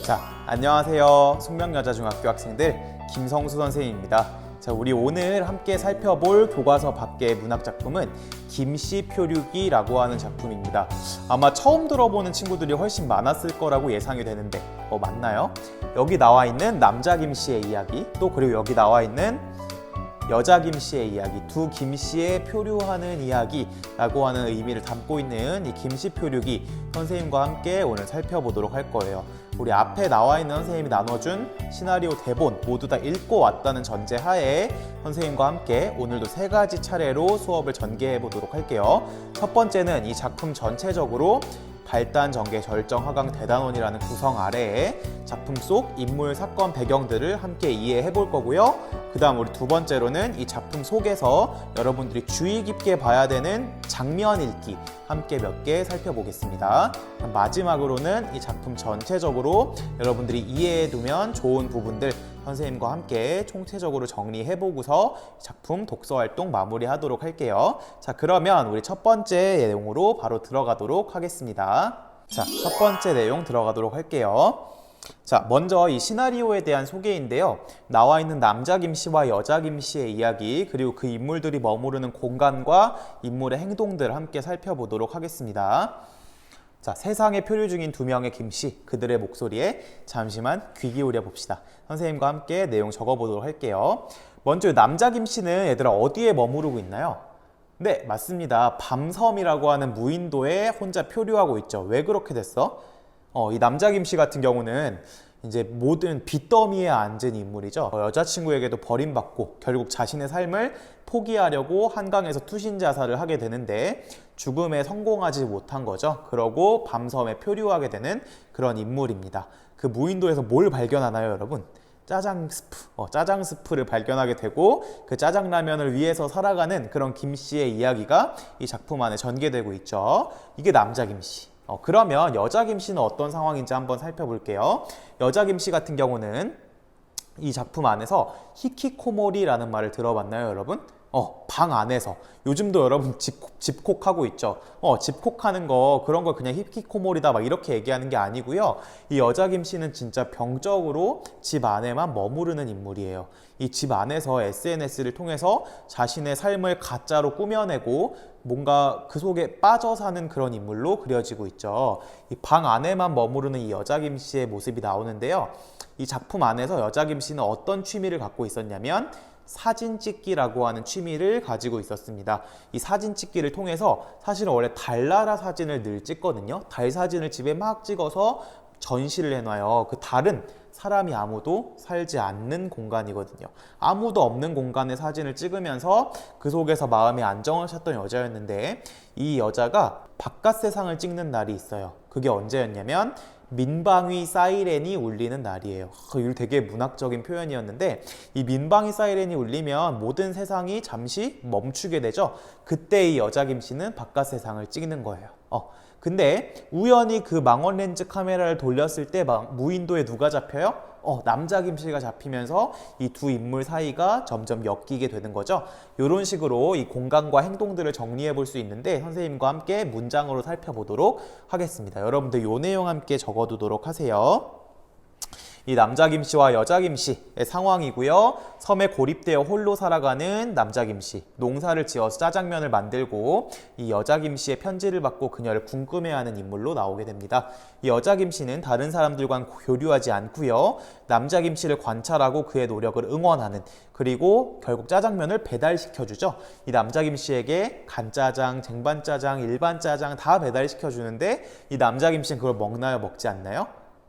자, 안녕하세요. 숙명여자중학교 학생들 김성수 선생님입니다. 자, 우리 오늘 함께 살펴볼 교과서 밖의 문학 작품은 김씨표류기라고 하는 작품입니다. 아마 처음 들어보는 친구들이 훨씬 많았을 거라고 예상이 되는데 맞나요? 여기 나와 있는 남자 김씨의 이야기, 또 그리고 여기 나와 있는 여자 김씨의 이야기, 두 김씨의 표류하는 이야기라고 하는 의미를 담고 있는 이 김씨표류기 선생님과 함께 오늘 살펴보도록 할 거예요. 우리 앞에 나와 있는 선생님이 나눠준 시나리오 대본 모두 다 읽고 왔다는 전제하에 선생님과 함께 오늘도 3가지 차례로 수업을 전개해 보도록 할게요. 첫 번째는 이 작품 전체적으로 발단, 전개, 절정, 하강, 대단원이라는 구성 아래에 작품 속 인물, 사건, 배경들을 함께 이해해 볼 거고요. 그 다음 우리 두 번째로는 이 작품 속에서 여러분들이 주의 깊게 봐야 되는 장면 읽기 함께 몇 개 살펴보겠습니다. 마지막으로는 이 작품 전체적으로 여러분들이 이해해 두면 좋은 부분들 선생님과 함께 총체적으로 정리해보고서 작품 독서활동 마무리하도록 할게요. 자, 그러면 우리 첫 번째 내용으로 바로 들어가도록 하겠습니다. 자, 첫 번째 내용 들어가도록 할게요. 자, 먼저 이 시나리오에 대한 소개인데요. 나와 있는 남자 김씨와 여자 김씨의 이야기, 그리고 그 인물들이 머무르는 공간과 인물의 행동들을 함께 살펴보도록 하겠습니다. 자, 세상에 표류 중인 2명의 김씨, 그들의 목소리에 잠시만 귀 기울여 봅시다. 선생님과 함께 내용 적어보도록 할게요. 먼저 남자 김씨는 얘들아 어디에 머무르고 있나요? 네, 맞습니다. 밤섬이라고 하는 무인도에 혼자 표류하고 있죠. 왜 그렇게 됐어? 이 남자 김씨 같은 경우는 이제 모든 빚더미에 앉은 인물이죠. 여자친구에게도 버림받고 결국 자신의 삶을 포기하려고 한강에서 투신 자살을 하게 되는데 죽음에 성공하지 못한 거죠. 그러고 밤섬에 표류하게 되는 그런 인물입니다. 그 무인도에서 뭘 발견하나요, 여러분? 짜장 스프, 짜장 스프를 발견하게 되고 그 짜장라면을 위해서 살아가는 그런 김씨의 이야기가 이 작품 안에 전개되고 있죠. 이게 남자 김씨. 그러면 여자 김씨는 어떤 상황인지 한번 살펴볼게요. 여자 김씨 같은 경우는 이 작품 안에서 히키코모리라는 말을 들어봤나요, 여러분? 방 안에서. 요즘도 여러분 집콕하고 있죠. 집콕하는 거, 그런 걸 그냥 히키코모리다 막 이렇게 얘기하는 게 아니고요. 이 여자 김씨는 진짜 병적으로 집 안에만 머무르는 인물이에요. 이 집 안에서 SNS를 통해서 자신의 삶을 가짜로 꾸며내고 뭔가 그 속에 빠져 사는 그런 인물로 그려지고 있죠. 이 방 안에만 머무르는 이 여자 김씨의 모습이 나오는데요. 이 작품 안에서 여자 김씨는 어떤 취미를 갖고 있었냐면 사진 찍기라고 하는 취미를 가지고 있었습니다. 이 사진 찍기를 통해서 사실은 원래 달나라 사진을 늘 찍거든요. 달 사진을 집에 막 찍어서 전시를 해놔요. 그 달은 사람이 아무도 살지 않는 공간이거든요. 아무도 없는 공간에 사진을 찍으면서 그 속에서 마음의 안정을 찾던 여자였는데 이 여자가 바깥 세상을 찍는 날이 있어요. 그게 언제였냐면 민방위 사이렌이 울리는 날이에요. 이거 되게 문학적인 표현이었는데 이 민방위 사이렌이 울리면 모든 세상이 잠시 멈추게 되죠. 그때 이 여자 김씨는 바깥 세상을 찍는 거예요. 근데 우연히 그 망원 렌즈 카메라를 돌렸을 때 무인도에 누가 잡혀요? 남자 김씨가 잡히면서 이 두 인물 사이가 점점 엮이게 되는 거죠. 이런 식으로 이 공간과 행동들을 정리해 볼 수 있는데 선생님과 함께 문장으로 살펴보도록 하겠습니다. 여러분들 이 내용 함께 적어두도록 하세요. 이 남자 김씨와 여자 김씨의 상황이고요. 섬에 고립되어 홀로 살아가는 남자 김씨, 농사를 지어서 짜장면을 만들고 이 여자 김씨의 편지를 받고 그녀를 궁금해하는 인물로 나오게 됩니다. 이 여자 김씨는 다른 사람들과 교류하지 않고요. 남자 김씨를 관찰하고 그의 노력을 응원하는, 그리고 결국 짜장면을 배달시켜주죠. 이 남자 김씨에게 간짜장, 쟁반짜장, 일반짜장 다 배달시켜주는데 이 남자 김씨는 그걸 먹나요, 먹지 않나요?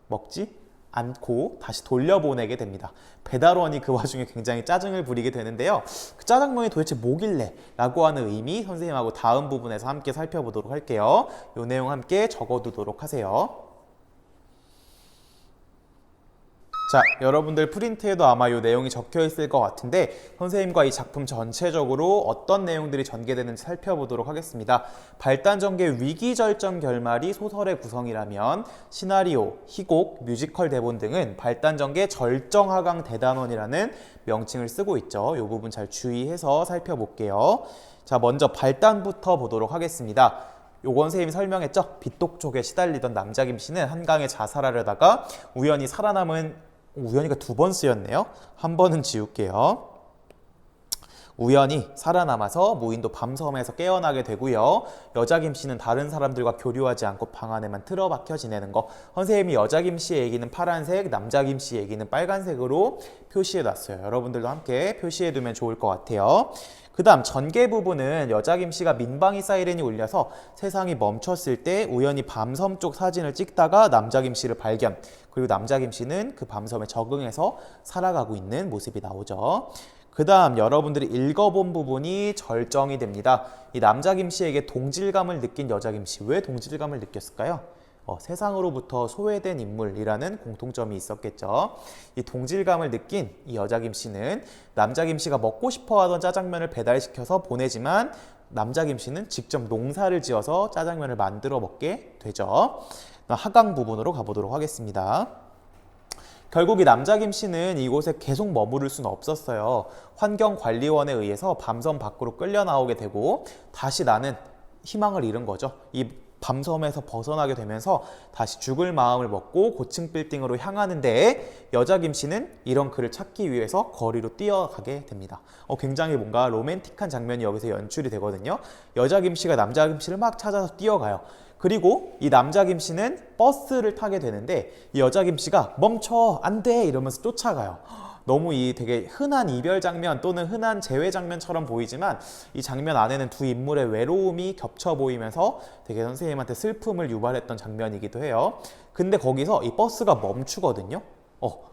먹지 않고 다시 돌려보내게 됩니다. 배달원이 그 와중에 굉장히 짜증을 부리게 되는데요. 그 짜장면이 도대체 뭐길래? 라고 하는 의미 선생님하고 다음 부분에서 함께 살펴보도록 할게요. 이 내용 함께 적어두도록 하세요. 자, 여러분들 프린트에도 아마 이 내용이 적혀 있을 것 같은데 선생님과 이 작품 전체적으로 어떤 내용들이 전개되는지 살펴보도록 하겠습니다. 발단, 전개, 위기, 절정, 결말이 소설의 구성이라면 시나리오, 희곡, 뮤지컬 대본 등은 발단, 전개, 절정, 하강, 대단원이라는 명칭을 쓰고 있죠. 이 부분 잘 주의해서 살펴볼게요. 자, 먼저 발단부터 보도록 하겠습니다. 요건 선생님이 설명했죠? 빗독촉에 시달리던 남자 김씨는 한강에 자살하려다가 우연히 살아남은, 우연히가 2번 쓰였네요. 한 번은 지울게요. 우연히 살아남아서 무인도 밤섬에서 깨어나게 되고요. 여자 김씨는 다른 사람들과 교류하지 않고 방 안에만 틀어박혀 지내는 거. 선생님이 여자 김씨 얘기는 파란색, 남자 김씨 얘기는 빨간색으로 표시해놨어요. 여러분들도 함께 표시해두면 좋을 것 같아요. 그 다음 전개 부분은 여자 김씨가 민방위 사이렌이 울려서 세상이 멈췄을 때 우연히 밤섬 쪽 사진을 찍다가 남자 김씨를 발견. 그리고 남자 김씨는 그 밤섬에 적응해서 살아가고 있는 모습이 나오죠. 그 다음 여러분들이 읽어본 부분이 절정이 됩니다. 이 남자 김씨에게 동질감을 느낀 여자 김씨. 왜 동질감을 느꼈을까요? 세상으로부터 소외된 인물이라는 공통점이 있었겠죠. 이 동질감을 느낀 이 여자 김씨는 남자 김씨가 먹고 싶어 하던 짜장면을 배달시켜서 보내지만 남자 김씨는 직접 농사를 지어서 짜장면을 만들어 먹게 되죠. 하강 부분으로 가보도록 하겠습니다. 결국 이 남자 김씨는 이곳에 계속 머무를 수는 없었어요. 환경관리원에 의해서 밤섬 밖으로 끌려 나오게 되고 다시 나는 희망을 잃은 거죠. 이 밤섬에서 벗어나게 되면서 다시 죽을 마음을 먹고 고층 빌딩으로 향하는데 여자 김씨는 이런 그를 찾기 위해서 거리로 뛰어가게 됩니다. 굉장히 뭔가 로맨틱한 장면이 여기서 연출이 되거든요. 여자 김씨가 남자 김씨를 막 찾아서 뛰어가요. 그리고 이 남자 김씨는 버스를 타게 되는데 이 여자 김씨가 멈춰 안 돼 이러면서 쫓아가요. 너무 이 되게 흔한 이별 장면 또는 흔한 재회 장면처럼 보이지만 이 장면 안에는 두 인물의 외로움이 겹쳐 보이면서 되게 선생님한테 슬픔을 유발했던 장면이기도 해요. 근데 거기서 이 버스가 멈추거든요.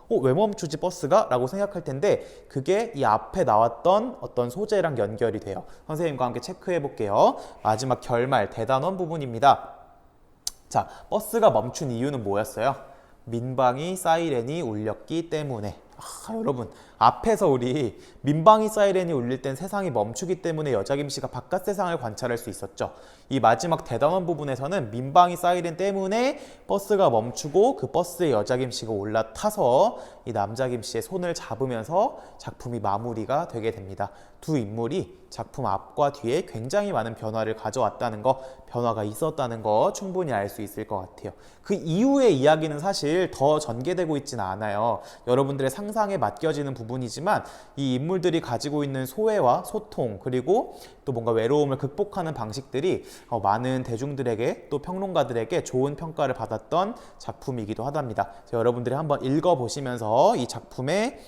왜 멈추지 버스가? 라고 생각할 텐데 그게 이 앞에 나왔던 어떤 소재랑 연결이 돼요. 선생님과 함께 체크해 볼게요. 마지막 결말 대단원 부분입니다. 자, 버스가 멈춘 이유는 뭐였어요? 민방위 사이렌이 울렸기 때문에. 여러분 앞에서 우리 민방위 사이렌이 울릴 땐 세상이 멈추기 때문에 여자 김씨가 바깥 세상을 관찰할 수 있었죠. 이 마지막 대단원 부분에서는 민방위 사이렌 때문에 버스가 멈추고 그 버스에 여자 김씨가 올라타서 이 남자 김씨의 손을 잡으면서 작품이 마무리가 되게 됩니다. 두 인물이 작품 앞과 뒤에 굉장히 많은 변화를 가져왔다는 거, 변화가 있었다는 거 충분히 알 수 있을 것 같아요. 그 이후의 이야기는 사실 더 전개되고 있지는 않아요. 여러분들의 상상에 맡겨지는 부분이지만 이 인물들이 가지고 있는 소외와 소통 그리고 또 뭔가 외로움을 극복하는 방식들이 많은 대중들에게 또 평론가들에게 좋은 평가를 받았던 작품이기도 하답니다. 여러분들이 한번 읽어보시면서 이 작품의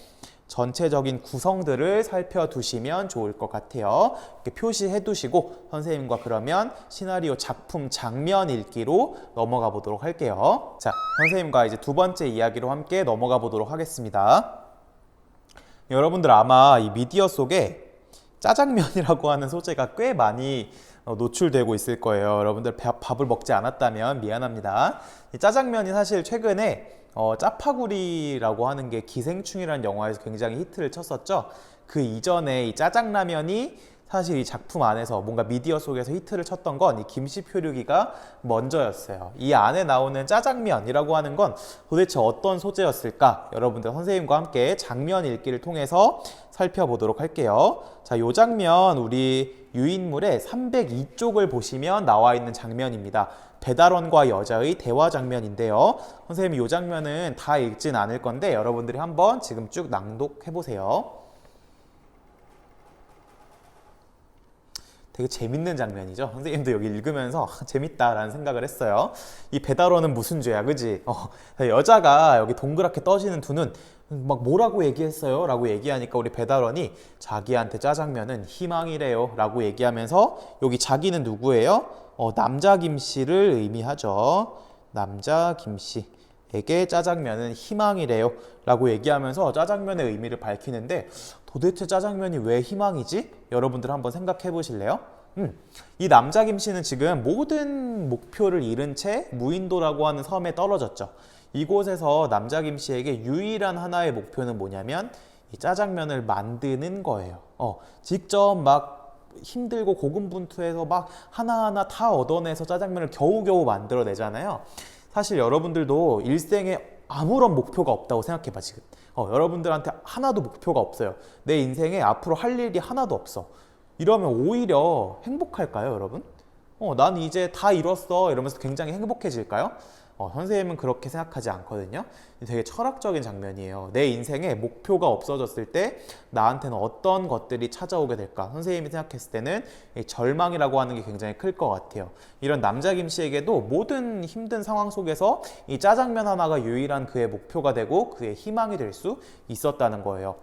전체적인 구성들을 살펴두시면 좋을 것 같아요. 이렇게 표시해 두시고 선생님과 그러면 시나리오 작품 장면 읽기로 넘어가 보도록 할게요. 자, 선생님과 이제 2번째 이야기로 함께 넘어가 보도록 하겠습니다. 여러분들 아마 이 미디어 속에 짜장면이라고 하는 소재가 꽤 많이 노출되고 있을 거예요. 여러분들 밥을 먹지 않았다면 미안합니다. 이 짜장면이 사실 최근에 짜파구리라고 하는 게 기생충이라는 영화에서 굉장히 히트를 쳤었죠. 그 이전에 이 짜장라면이 사실 이 작품 안에서 뭔가 미디어 속에서 히트를 쳤던 건 이 김씨표류기가 먼저였어요. 이 안에 나오는 짜장면이라고 하는 건 도대체 어떤 소재였을까? 여러분들 선생님과 함께 장면 읽기를 통해서 살펴보도록 할게요. 자, 요 장면 우리 유인물의 302쪽을 보시면 나와 있는 장면입니다. 배달원과 여자의 대화 장면인데요. 선생님이 이 장면은 다 읽진 않을 건데 여러분들이 한번 지금 쭉 낭독해 보세요. 되게 재밌는 장면이죠. 선생님도 여기 읽으면서 재밌다라는 생각을 했어요. 이 배달원은 무슨 죄야, 그지? 여자가 여기 동그랗게 떠지는 두 눈, 막 뭐라고 얘기했어요? 라고 얘기하니까 우리 배달원이 자기한테 짜장면은 희망이래요 라고 얘기하면서 여기 자기는 누구예요? 남자 김씨를 의미하죠. 남자 김씨에게 짜장면은 희망이래요 라고 얘기하면서 짜장면의 의미를 밝히는데 도대체 짜장면이 왜 희망이지? 여러분들 한번 생각해 보실래요? 이 남자 김씨는 지금 모든 목표를 잃은 채 무인도라고 하는 섬에 떨어졌죠. 이곳에서 남자 김씨에게 유일한 하나의 목표는 뭐냐면 이 짜장면을 만드는 거예요. 직접 막 힘들고 고군분투해서 막 하나하나 다 얻어내서 짜장면을 겨우겨우 만들어내잖아요. 사실 여러분들도 일생에 아무런 목표가 없다고 생각해봐 지금. 여러분들한테 하나도 목표가 없어요. 내 인생에 앞으로 할 일이 하나도 없어. 이러면 오히려 행복할까요, 여러분? 난 이제 다 이뤘어 이러면서 굉장히 행복해질까요? 선생님은 그렇게 생각하지 않거든요. 되게 철학적인 장면이에요. 내 인생에 목표가 없어졌을 때 나한테는 어떤 것들이 찾아오게 될까? 선생님이 생각했을 때는 이 절망이라고 하는 게 굉장히 클 것 같아요. 이런 남자 김 씨에게도 모든 힘든 상황 속에서 이 짜장면 하나가 유일한 그의 목표가 되고 그의 희망이 될 수 있었다는 거예요.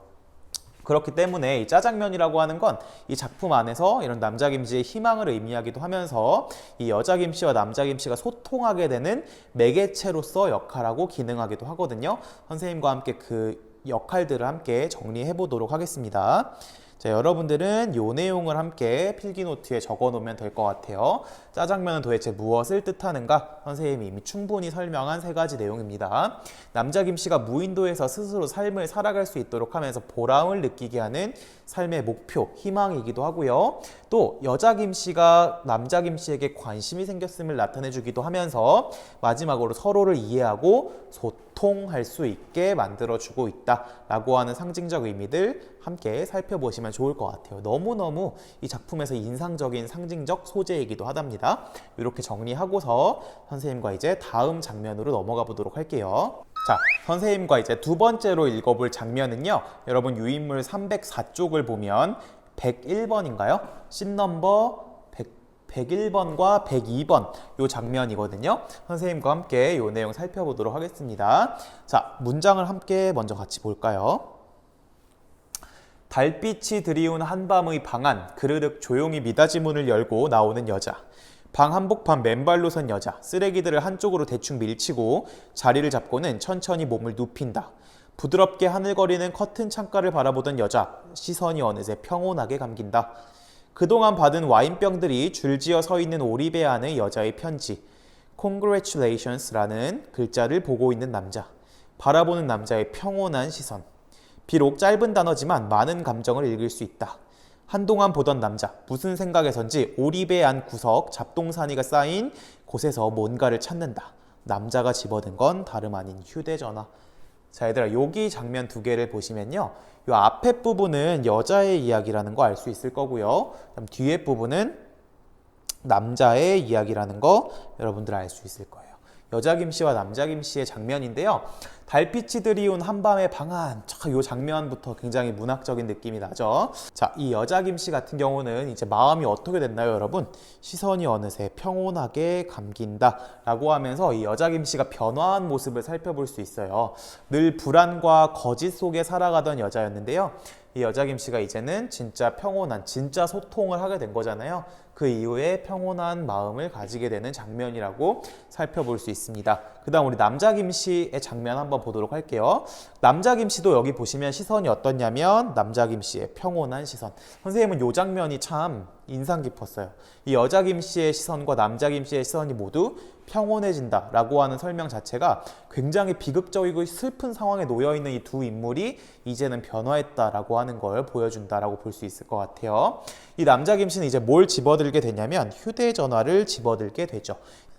그렇기 때문에 이 짜장면이라고 하는 건 이 작품 안에서 이런 남자 김씨의 희망을 의미하기도 하면서 이 여자 김씨와 남자 김씨가 소통하게 되는 매개체로서 역할하고 기능하기도 하거든요. 선생님과 함께 그 역할들을 함께 정리해 보도록 하겠습니다. 자, 여러분들은 이 내용을 함께 필기노트에 적어 놓으면 될 것 같아요. 짜장면은 도대체 무엇을 뜻하는가? 선생님이 이미 충분히 설명한 3가지 내용입니다. 남자 김씨가 무인도에서 스스로 삶을 살아갈 수 있도록 하면서 보람을 느끼게 하는 삶의 목표, 희망이기도 하고요. 또 여자 김씨가 남자 김씨에게 관심이 생겼음을 나타내 주기도 하면서 마지막으로 서로를 이해하고 소통할 수 있게 만들어주고 있다라고 하는 상징적 의미들 함께 살펴보시면 좋을 것 같아요. 너무너무 이 작품에서 인상적인 상징적 소재이기도 하답니다. 이렇게 정리하고서 선생님과 이제 다음 장면으로 넘어가 보도록 할게요. 자, 선생님과 이제 두 번째로 읽어볼 장면은요. 여러분 유인물 304쪽을 보면 101번인가요? 씬넘버 101번과 102번 요 장면이거든요. 선생님과 함께 요 내용 살펴보도록 하겠습니다. 자, 문장을 함께 먼저 같이 볼까요? 달빛이 드리운 한밤의 방 안, 그르륵 조용히 미닫이 문을 열고 나오는 여자. 방 한복판 맨발로 선 여자. 쓰레기들을 한쪽으로 대충 밀치고 자리를 잡고는 천천히 몸을 눕힌다. 부드럽게 하늘거리는 커튼 창가를 바라보던 여자. 시선이 어느새 평온하게 감긴다. 그동안 받은 와인병들이 줄지어 서 있는 오리배 안의 여자의 편지. Congratulations라는 글자를 보고 있는 남자. 바라보는 남자의 평온한 시선. 비록 짧은 단어지만 많은 감정을 읽을 수 있다. 한동안 보던 남자, 무슨 생각에선지 오리배 안 구석 잡동사니가 쌓인 곳에서 뭔가를 찾는다. 남자가 집어든 건 다름 아닌 휴대전화. 자, 얘들아, 여기 장면 2개를 보시면요. 이 앞에 부분은 여자의 이야기라는 거 알 수 있을 거고요. 그다음 뒤에 부분은 남자의 이야기라는 거 여러분들 알 수 있을 거예요. 여자 김씨와 남자 김씨의 장면인데요. 달빛이 드리운 한밤의 방 안. 이 장면부터 굉장히 문학적인 느낌이 나죠. 자, 이 여자 김씨 같은 경우는 이제 마음이 어떻게 됐나요, 여러분? 시선이 어느새 평온하게 감긴다 라고 하면서 이 여자 김씨가 변화한 모습을 살펴볼 수 있어요. 늘 불안과 거짓 속에 살아가던 여자였는데요. 이 여자 김씨가 이제는 진짜 평온한, 진짜 소통을 하게 된 거잖아요. 그 이후에 평온한 마음을 가지게 되는 장면이라고 살펴볼 수 있습니다. 그 다음 우리 남자 김씨의 장면 한번 보도록 할게요. 남자 김씨도 여기 보시면 시선이 어떻냐면 남자 김씨의 평온한 시선. 선생님은 이 장면이 참 인상 깊었어요. 이 여자 김씨의 시선과 남자 김씨의 시선이 모두 평온해진다 라고 하는 설명 자체가 굉장히 비극적이고 슬픈 상황에 놓여있는 이 두 인물이 이제는 변화했다라고 하는 걸 보여준다라고 볼 수 있을 것 같아요. 이 남자 김씨는 이제 뭘 집어들게 되냐면 휴대전화를 집어들게 되죠.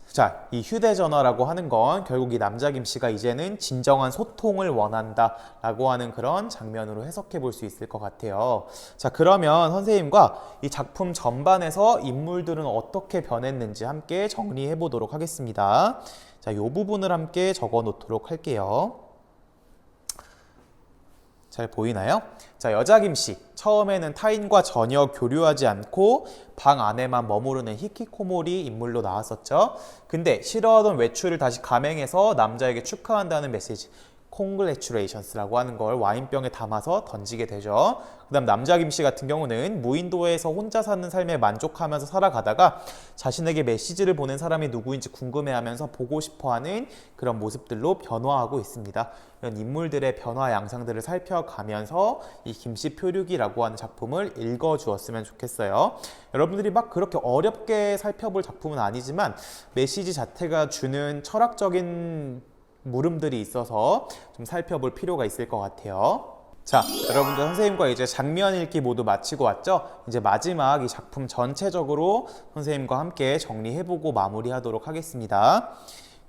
자, 이 휴대전화라고 하는 건 결국 이 남자 김씨가 이제는 진정한 소통을 원한다 라고 하는 그런 장면으로 해석해 볼 수 있을 것 같아요. 자, 그러면 선생님과 이 작품 전반에서 인물들은 어떻게 변했는지 함께 정리해 보도록 하겠습니다. 자, 이 부분을 함께 적어 놓도록 할게요. 잘 보이나요? 자, 여자 김씨 처음에는 타인과 전혀 교류하지 않고 방 안에만 머무르는 히키코모리 인물로 나왔었죠. 근데 싫어하던 외출을 다시 감행해서 남자에게 축하한다는 메시지 Congratulations라고 하는 걸 와인병에 담아서 던지게 되죠. 그 다음 남자 김씨 같은 경우는 무인도에서 혼자 사는 삶에 만족하면서 살아가다가 자신에게 메시지를 보낸 사람이 누구인지 궁금해하면서 보고 싶어하는 그런 모습들로 변화하고 있습니다. 이런 인물들의 변화 양상들을 살펴가면서 이 김씨 표류기라고 하는 작품을 읽어주었으면 좋겠어요. 여러분들이 막 그렇게 어렵게 살펴볼 작품은 아니지만 메시지 자체가 주는 철학적인 물음들이 있어서 좀 살펴볼 필요가 있을 것 같아요. 자, 여러분들 선생님과 이제 장면 읽기 모두 마치고 왔죠? 이제 마지막 이 작품 전체적으로 선생님과 함께 정리해보고 마무리하도록 하겠습니다.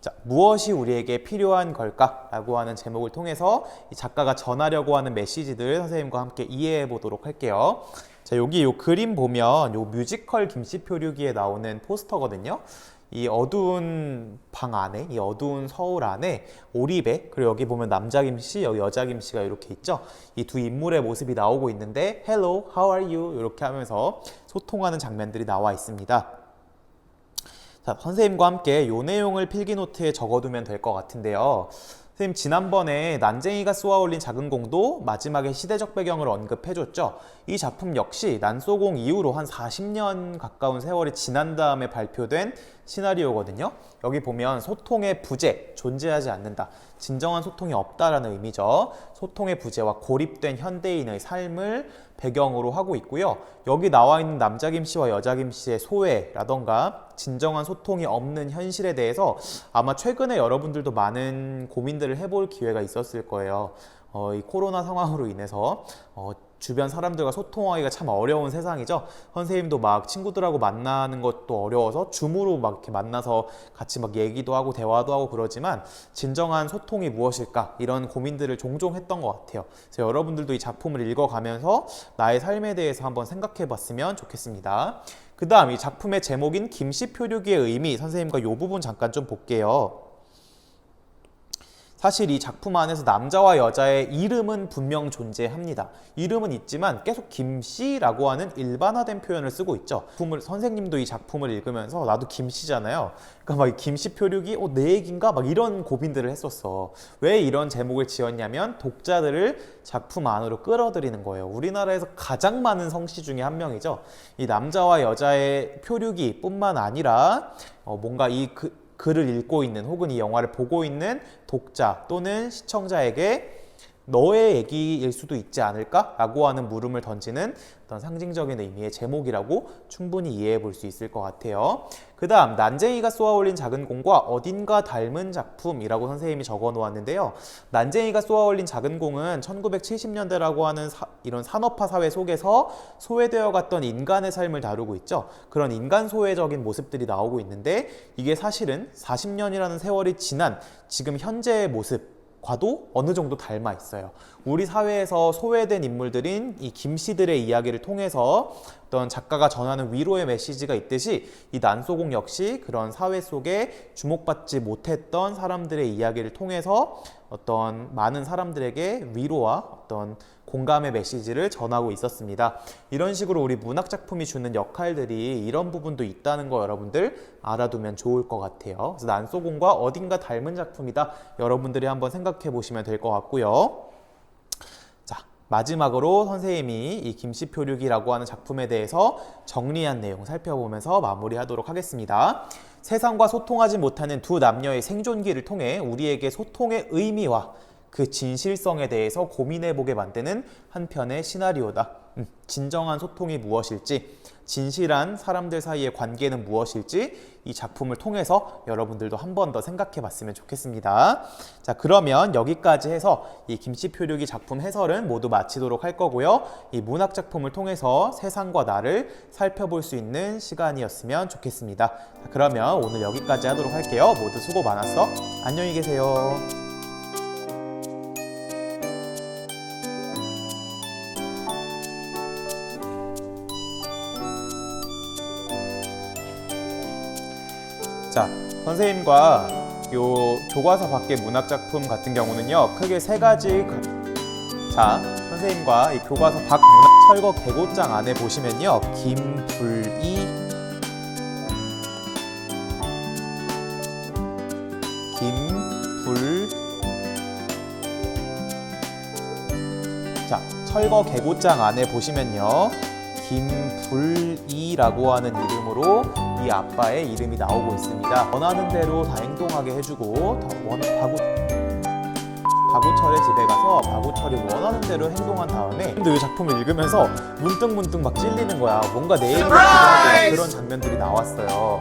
자, 무엇이 우리에게 필요한 걸까? 라고 하는 제목을 통해서 이 작가가 전하려고 하는 메시지들 선생님과 함께 이해해 보도록 할게요. 자, 여기 요 그림 보면 요 뮤지컬 김씨표류기에 나오는 포스터거든요. 이 어두운 방 안에, 이 어두운 서울 안에 오리배, 그리고 여기 보면 남자 김씨, 여기 여자 김씨가 이렇게 있죠. 이 두 인물의 모습이 나오고 있는데 Hello, how are you? 이렇게 하면서 소통하는 장면들이 나와 있습니다. 자, 선생님과 함께 요 내용을 필기노트에 적어두면 될 것 같은데요. 선생님, 지난번에 난쟁이가 쏘아올린 작은 공도 마지막에 시대적 배경을 언급해줬죠. 이 작품 역시 난쏘공 이후로 한 40년 가까운 세월이 지난 다음에 발표된 시나리오거든요. 여기 보면 소통의 부재, 존재하지 않는다. 진정한 소통이 없다라는 의미죠. 소통의 부재와 고립된 현대인의 삶을 배경으로 하고 있고요. 여기 나와 있는 남자 김씨와 여자 김씨의 소외라던가 진정한 소통이 없는 현실에 대해서 아마 최근에 여러분들도 많은 고민들을 해볼 기회가 있었을 거예요. 이 코로나 상황으로 인해서 주변 사람들과 소통하기가 참 어려운 세상이죠. 선생님도 막 친구들하고 만나는 것도 어려워서 줌으로 막 이렇게 만나서 같이 막 얘기도 하고 대화도 하고 그러지만 진정한 소통이 무엇일까? 이런 고민들을 종종 했던 것 같아요. 그래서 여러분들도 이 작품을 읽어가면서 나의 삶에 대해서 한번 생각해 봤으면 좋겠습니다. 그 다음 이 작품의 제목인 김씨표류기의 의미, 선생님과 이 부분 잠깐 좀 볼게요. 사실 이 작품 안에서 남자와 여자의 이름은 분명 존재합니다. 이름은 있지만 계속 김씨라고 하는 일반화된 표현을 쓰고 있죠. 선생님도 이 작품을 읽으면서 나도 김씨잖아요. 그러니까 막 김씨 표류기, 내 얘기인가? 막 이런 고민들을 했었어. 왜 이런 제목을 지었냐면 독자들을 작품 안으로 끌어들이는 거예요. 우리나라에서 가장 많은 성씨 중에 한 명이죠. 이 남자와 여자의 표류기 뿐만 아니라 뭔가 글을 읽고 있는 혹은 이 영화를 보고 있는 독자 또는 시청자에게 너의 얘기일 수도 있지 않을까? 라고 하는 물음을 던지는 어떤 상징적인 의미의 제목이라고 충분히 이해해 볼 수 있을 것 같아요. 그 다음 난쟁이가 쏘아올린 작은 공과 어딘가 닮은 작품이라고 선생님이 적어 놓았는데요. 난쟁이가 쏘아올린 작은 공은 1970년대라고 하는 이런 산업화 사회 속에서 소외되어 갔던 인간의 삶을 다루고 있죠. 그런 인간 소외적인 모습들이 나오고 있는데 이게 사실은 40년이라는 세월이 지난 지금 현재의 모습 과도 어느 정도 닮아 있어요. 우리 사회에서 소외된 인물들인 이 김씨들의 이야기를 통해서 어떤 작가가 전하는 위로의 메시지가 있듯이 이 난쏘공 역시 그런 사회 속에 주목받지 못했던 사람들의 이야기를 통해서 어떤 많은 사람들에게 위로와 어떤 공감의 메시지를 전하고 있었습니다. 이런 식으로 우리 문학 작품이 주는 역할들이 이런 부분도 있다는 거 여러분들 알아두면 좋을 것 같아요. 그래서 난쏘공과 어딘가 닮은 작품이다. 여러분들이 한번 생각해 보시면 될 것 같고요. 자, 마지막으로 선생님이 이 김씨표류기라고 하는 작품에 대해서 정리한 내용 살펴보면서 마무리하도록 하겠습니다. 세상과 소통하지 못하는 두 남녀의 생존기를 통해 우리에게 소통의 의미와 그 진실성에 대해서 고민해보게 만드는 한 편의 시나리오다. 진정한 소통이 무엇일지, 진실한 사람들 사이의 관계는 무엇일지 이 작품을 통해서 여러분들도 한 번 더 생각해 봤으면 좋겠습니다. 자, 그러면 여기까지 해서 이 김씨표류기 작품 해설은 모두 마치도록 할 거고요. 이 문학 작품을 통해서 세상과 나를 살펴볼 수 있는 시간이었으면 좋겠습니다. 자, 그러면 오늘 여기까지 하도록 할게요. 모두 수고 많았어. 안녕히 계세요. 자, 선생님과 요 교과서 밖의 문학작품 같은 경우는요 크게 세 가지. 자, 선생님과 이 교과서 밖 문학 철거 개고장 안에 보시면요 김불이, 자, 철거 개고장 안에 보시면요 김불이라고 하는 이름으로 이 아빠의 이름이 나오고 있습니다. 원하는 대로 다 행동하게 해주고 바구철의 집에 가서 바구철이 원하는 대로 행동한 다음에 근데 이 작품을 읽으면서 문득 막 찔리는 거야. 뭔가 내 얘기를 하고 그런 장면들이 나왔어요.